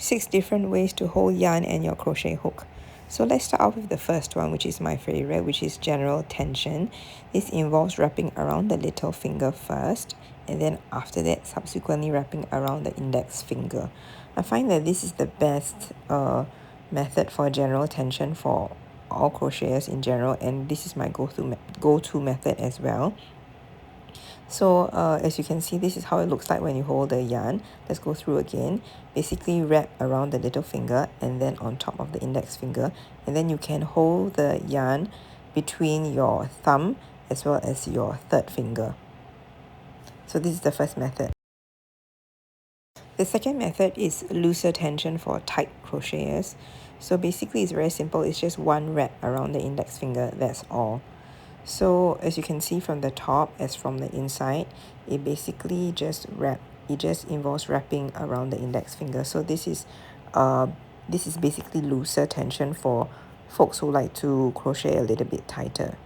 6 different ways to hold yarn and your crochet hook. So let's start off with the first one, which is my favorite, which is general tension. This involves wrapping around the little finger first, and then after that subsequently wrapping around the index finger. I find that this is the best method for general tension for all crocheters in general, and this is my go-to method as well. So as you can see, this is how it looks like when you hold the yarn. Let's go through again. Basically wrap around the little finger and then on top of the index finger, and then you can hold the yarn between your thumb as well as your third finger. So this is the first method. The second method is looser tension for tight crocheters. So basically it's very simple. It's just one wrap around the index finger, that's all. So as you can see from the top as from the inside, it basically just involves wrapping around the index finger. So this is basically looser tension for folks who like to crochet a little bit tighter.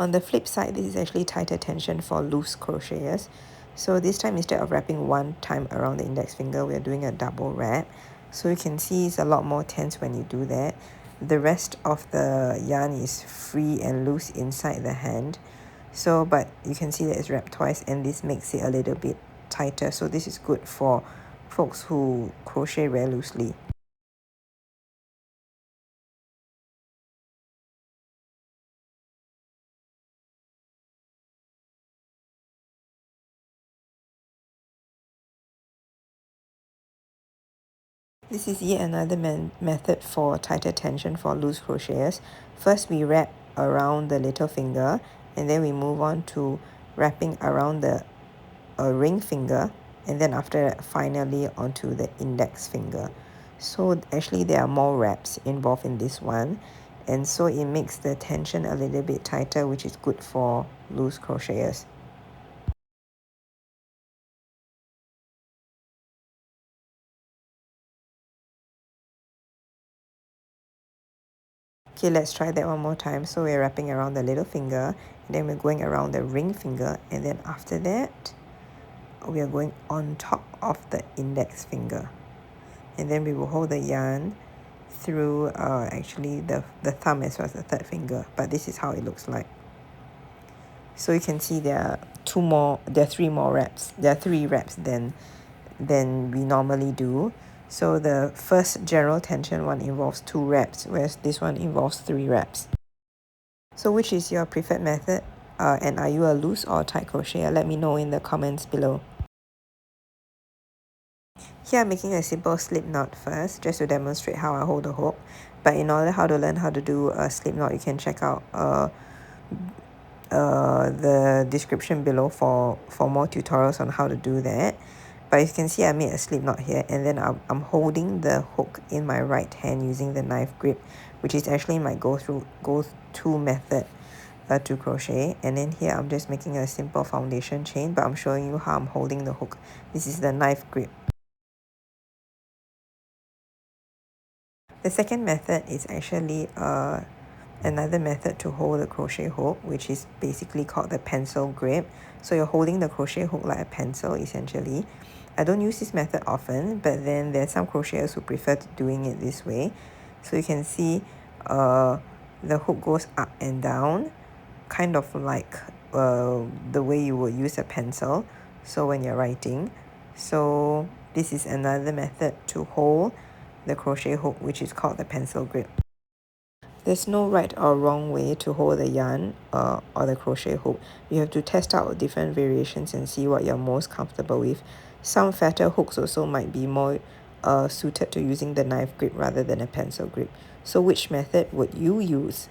On the flip side, this is actually tighter tension for loose crocheters. So this time, instead of wrapping one time around the index finger, we are doing a double wrap. So you can see it's a lot more tense when you do that. The rest of the yarn is free and loose inside the hand. So, but you can see that it's wrapped twice, and this makes it a little bit tighter. So this is good for folks who crochet very loosely. This is yet another method for tighter tension for loose crocheters. First, we wrap around the little finger, and then we move on to wrapping around the ring finger, and then after that, finally onto the index finger. So actually, there are more wraps involved in this one, and so it makes the tension a little bit tighter, which is good for loose crocheters. Okay, let's try that one more time. So we're wrapping around the little finger, and then we're going around the ring finger, and then after that, we are going on top of the index finger. And then we will hold the yarn through actually the thumb as well as the third finger. But this is how it looks like. So you can see there are three more wraps. There are 3 wraps than we normally do. So the first general tension one involves 2 wraps, whereas this one involves 3 wraps. So which is your preferred method? And are you a loose or tight crocheter? Let me know in the comments below. Here I'm making a simple slip knot first, just to demonstrate how I hold the hook. But in order to learn how to do a slip knot, you can check out the description below for more tutorials on how to do that. But you can see I made a slip knot here, and then I'm holding the hook in my right hand using the knife grip, which is actually my go-to method to crochet. And then here I'm just making a simple foundation chain, but I'm showing you how I'm holding the hook. This is the knife grip. The second method is actually another method to hold the crochet hook, which is basically called the pencil grip. So you're holding the crochet hook like a pencil essentially. I don't use this method often, but then there's some crocheters who prefer doing it this way. So you can see the hook goes up and down, kind of like the way you would use a pencil, so when you're writing. So this is another method to hold the crochet hook, which is called the pencil grip. There's no right or wrong way to hold the yarn or the crochet hook. You have to test out different variations and see what you're most comfortable with. Some fatter hooks also might be more suited to using the knife grip rather than a pencil grip. So which method would you use?